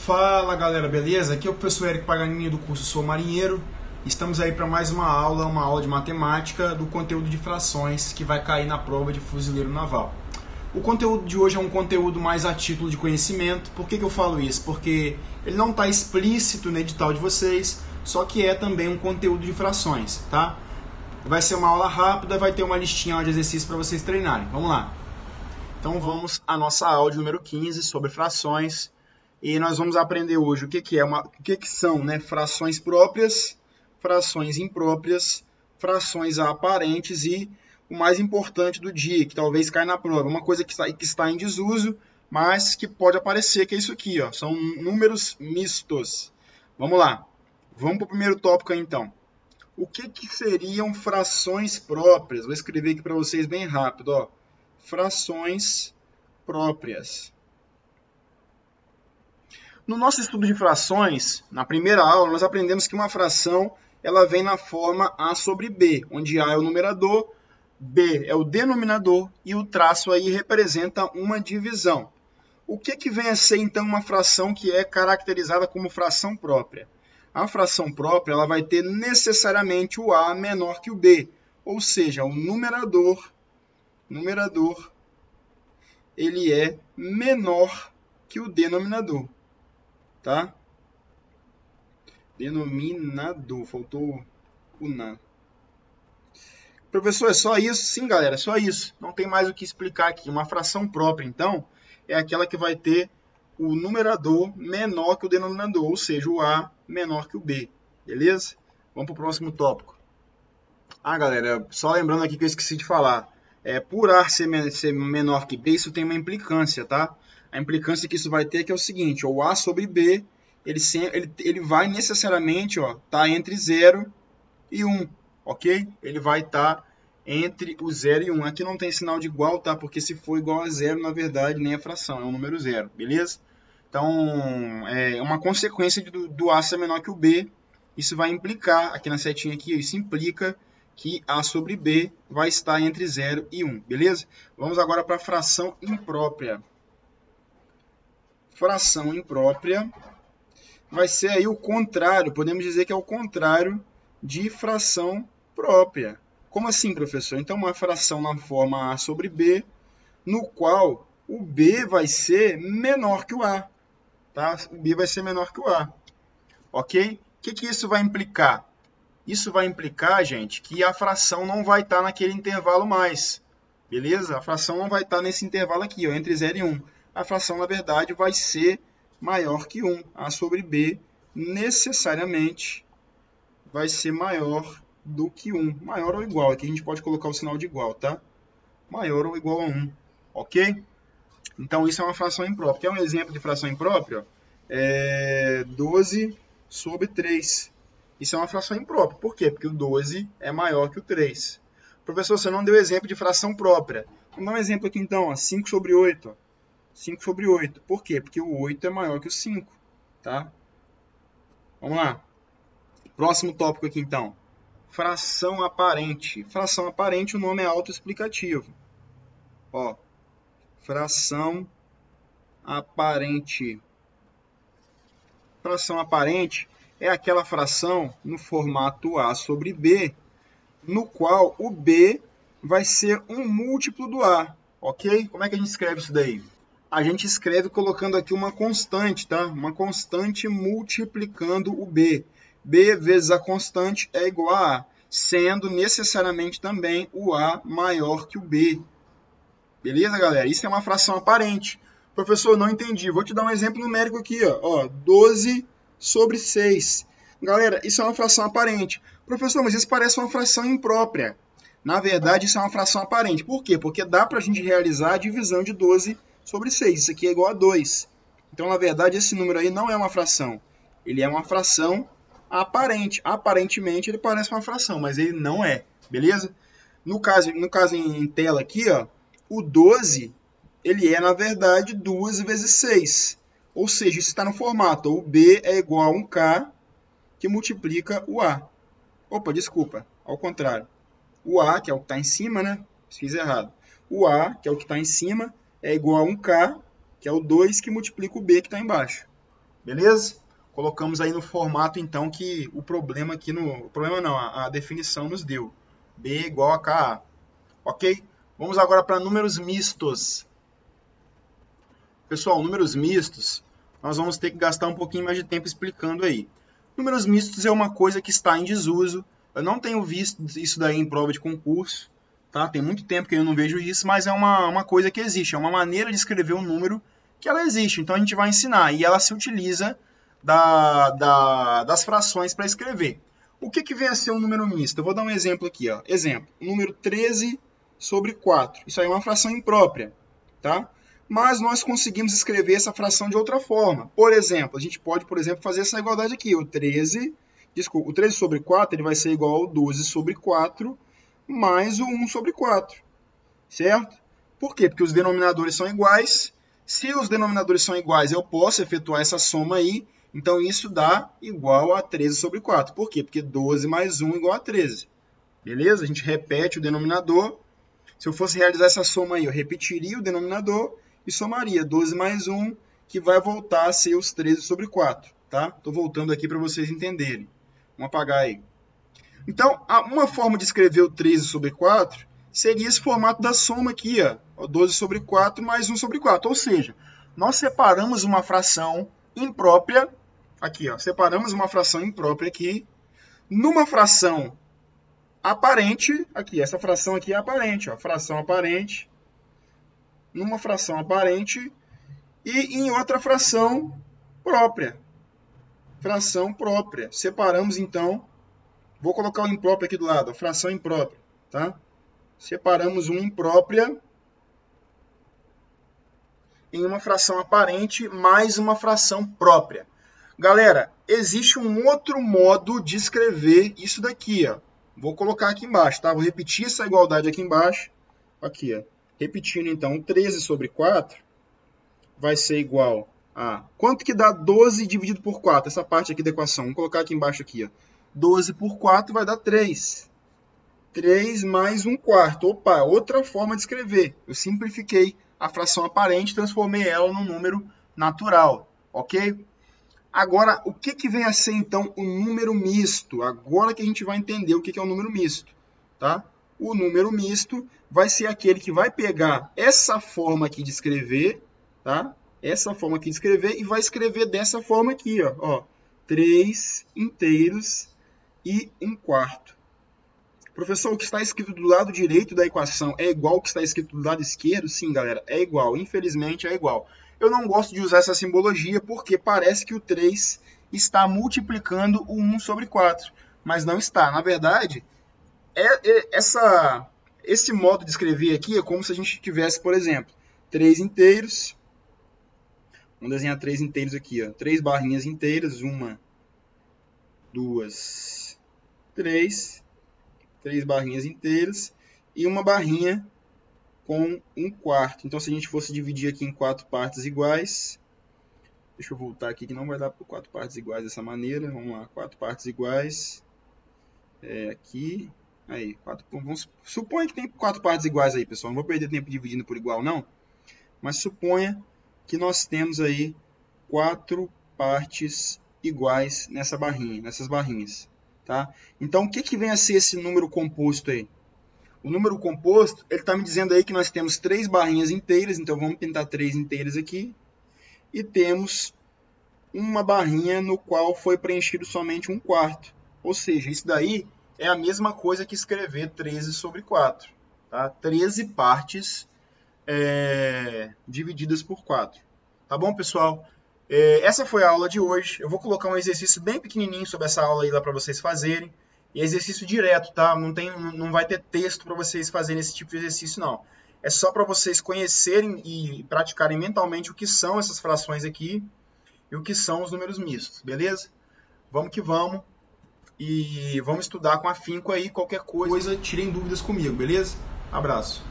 Fala galera, beleza? Aqui é o professor Eric Paganini do curso Sou Marinheiro. Estamos aí para mais uma aula de matemática do conteúdo de frações que vai cair na prova de fuzileiro naval. O conteúdo de hoje é um conteúdo mais a título de conhecimento. Por que eu falo isso? Porque ele não está explícito no edital de vocês, só que é também um conteúdo de frações, tá? Vai ser uma aula rápida, vai ter uma listinha de exercícios para vocês treinarem. Vamos lá. Então vamos à nossa aula de número 15 sobre frações. E nós vamos aprender hoje o que são, né, frações próprias, frações impróprias, frações aparentes e o mais importante do dia, que talvez caia na prova, uma coisa que está em desuso, mas que pode aparecer, que é isso aqui, ó, são números mistos. Vamos lá, vamos para o primeiro tópico aí, então. O que seriam frações próprias? Vou escrever aqui para vocês bem rápido, ó. Frações próprias. No nosso estudo de frações, na primeira aula, nós aprendemos que uma fração ela vem na forma A sobre B, onde A é o numerador, B é o denominador e o traço aí representa uma divisão. O que vem a ser, então, uma fração que é caracterizada como fração própria? A fração própria ela vai ter necessariamente o A menor que o B, ou seja, o numerador ele é menor que o denominador. Tá? Denominador, faltou o na. Professor, é só isso? Sim, galera, é só isso. Não tem mais o que explicar aqui. Uma fração própria, então, é aquela que vai ter o numerador menor que o denominador, ou seja, o A menor que o B. Beleza? Vamos para o próximo tópico. Ah, galera, só lembrando aqui que eu esqueci de falar. Por A ser menor que B, isso tem uma implicância, tá? A implicância que isso vai ter que é o seguinte, o A sobre B, ele vai necessariamente tá entre 0 e 1, ok? Ele vai estar entre o 0 e 1. Aqui não tem sinal de igual, tá? Porque se for igual a 0, na verdade, nem é fração, é um número 0, beleza? Então, é uma consequência do A ser menor que o B. Isso vai implicar, aqui na setinha aqui, isso implica que A sobre B vai estar entre 0 e 1, beleza? Vamos agora para a fração imprópria. Fração imprópria vai ser aí o contrário, podemos dizer que é o contrário de fração própria. Como assim, professor? Então, uma fração na forma A sobre B, no qual o B vai ser menor que o A. Tá? O B vai ser menor que o A. Ok? O que isso vai implicar? Isso vai implicar, gente, que a fração não vai estar naquele intervalo mais. Beleza? A fração não vai estar nesse intervalo aqui, ó, entre 0 e 1. A fração, na verdade, vai ser maior que 1. A sobre B, necessariamente, vai ser maior do que 1. Maior ou igual. Aqui a gente pode colocar o sinal de igual, tá? Maior ou igual a 1. Ok? Então, isso é uma fração imprópria. Quer um exemplo de fração imprópria? 12 sobre 3. Isso é uma fração imprópria. Por quê? Porque o 12 é maior que o 3. Professor, você não deu exemplo de fração própria. Vamos dar um exemplo aqui, então. Ó. 5 sobre 8. Ó. 5 sobre 8. Por quê? Porque o 8 é maior que o 5. Tá? Vamos lá. Próximo tópico aqui, então. Fração aparente. Fração aparente, o nome é autoexplicativo. Ó, fração aparente. Fração aparente é aquela fração no formato A sobre B, no qual o B vai ser um múltiplo do A. Ok? Como é que a gente escreve isso daí? A gente escreve colocando aqui uma constante, tá? Uma constante multiplicando o B. B vezes a constante é igual a A, sendo necessariamente também o A maior que o B. Beleza, galera? Isso é uma fração aparente. Professor, não entendi. Vou te dar um exemplo numérico aqui, ó. 12 sobre 6. Galera, isso é uma fração aparente. Professor, mas isso parece uma fração imprópria. Na verdade, isso é uma fração aparente. Por quê? Porque dá para a gente realizar a divisão de 12 sobre 6. Isso aqui é igual a 2. Então, na verdade, esse número aí não é uma fração. Ele é uma fração aparente. Aparentemente, ele parece uma fração, mas ele não é. Beleza? No caso em tela aqui, ó, o 12, ele é, na verdade, 2 vezes 6. Ou seja, isso está no formato. O B é igual a 1K, que multiplica o A. Opa, desculpa. Ao contrário. O A, que é o que está em cima, né? Fiz errado. O A, que é o que está em cima, é igual a 1K, que é o 2 que multiplica o B que está embaixo. Beleza? Colocamos aí no formato, então, que o problema aqui no... O problema não, a definição nos deu. B igual a KA. Ok? Vamos agora para números mistos. Pessoal, números mistos, nós vamos ter que gastar um pouquinho mais de tempo explicando aí. Números mistos é uma coisa que está em desuso. Eu não tenho visto isso daí em prova de concurso. Tá? Tem muito tempo que eu não vejo isso, mas é uma coisa que existe. É uma maneira de escrever um número que ela existe. Então a gente vai ensinar. E ela se utiliza das frações para escrever. O que vem a ser um número misto? Eu vou dar um exemplo aqui. Ó. Exemplo, o número 13 sobre 4. Isso aí é uma fração imprópria. Tá? Mas nós conseguimos escrever essa fração de outra forma. Por exemplo, a gente pode, por exemplo, fazer essa igualdade aqui. O 13 sobre 4 ele vai ser igual ao 12 sobre 4 mais o 1 sobre 4. Certo? Por quê? Porque os denominadores são iguais. Se os denominadores são iguais, eu posso efetuar essa soma aí. Então, isso dá igual a 13 sobre 4. Por quê? Porque 12 mais 1 é igual a 13. Beleza? A gente repete o denominador. Se eu fosse realizar essa soma aí, eu repetiria o denominador e somaria 12 mais 1, que vai voltar a ser os 13 sobre 4. Tá? Estou voltando aqui para vocês entenderem. Vamos apagar aí. Então, uma forma de escrever o 13 sobre 4 seria esse formato da soma aqui, ó, 12 sobre 4 mais 1 sobre 4. Ou seja, nós separamos uma fração imprópria, aqui, ó, separamos uma fração imprópria aqui, numa fração aparente, aqui, essa fração aqui é aparente, ó, fração aparente, numa fração aparente e em outra fração própria. Fração própria. Separamos, então, vou colocar o impróprio aqui do lado, a fração imprópria, tá? Separamos uma imprópria em uma fração aparente mais uma fração própria. Galera, existe um outro modo de escrever isso daqui, ó. Vou colocar aqui embaixo, tá? Vou repetir essa igualdade aqui embaixo. Aqui, ó. Repetindo, então, 13 sobre 4 vai ser igual a... Quanto que dá 12 dividido por 4? Essa parte aqui da equação. Vamos colocar aqui embaixo, aqui, ó. 12 por 4 vai dar 3. 3 mais 1/4. Opa, outra forma de escrever. Eu simplifiquei a fração aparente e transformei ela num número natural. Ok? Agora, o que vem a ser, então, o número misto? Agora que a gente vai entender o que é o número misto. Tá? O número misto vai ser aquele que vai pegar essa forma aqui de escrever, tá? Essa forma aqui de escrever e vai escrever dessa forma aqui, ó. 3 inteiros e 1/4. Professor, o que está escrito do lado direito da equação é igual ao que está escrito do lado esquerdo? Sim, galera, é igual. Infelizmente, é igual. Eu não gosto de usar essa simbologia porque parece que o 3 está multiplicando o 1 sobre 4. Mas não está. Na verdade, esse modo de escrever aqui é como se a gente tivesse, por exemplo, 3 inteiros. Vamos desenhar 3 inteiros aqui, ó. 3 barrinhas inteiras. 1, 2, 3. 3 barrinhas inteiras e uma barrinha com 1/4. Então, se a gente fosse dividir aqui em 4 partes iguais, deixa eu voltar aqui que não vai dar por 4 partes iguais dessa maneira. Vamos lá, 4 partes iguais. Aqui, aí, suponha que tem 4 partes iguais aí, pessoal. Não vou perder tempo dividindo por igual, não. Mas suponha que nós temos aí 4 partes iguais nessas barrinhas. Tá? Então, o que vem a ser esse número composto aí? O número composto, ele está me dizendo aí que nós temos 3 barrinhas inteiras, então vamos pintar 3 inteiras aqui. E temos uma barrinha no qual foi preenchido somente 1/4. Ou seja, isso daí é a mesma coisa que escrever 13 sobre 4. Tá? 13 partes divididas por 4. Tá bom, pessoal? Essa foi a aula de hoje. Eu vou colocar um exercício bem pequenininho sobre essa aula aí lá para vocês fazerem. E é exercício direto, tá? Não vai ter texto para vocês fazerem esse tipo de exercício, não. É só para vocês conhecerem e praticarem mentalmente o que são essas frações aqui e o que são os números mistos, beleza? Vamos que vamos. E vamos estudar com afinco aí. Qualquer coisa, tirem dúvidas comigo, beleza? Abraço.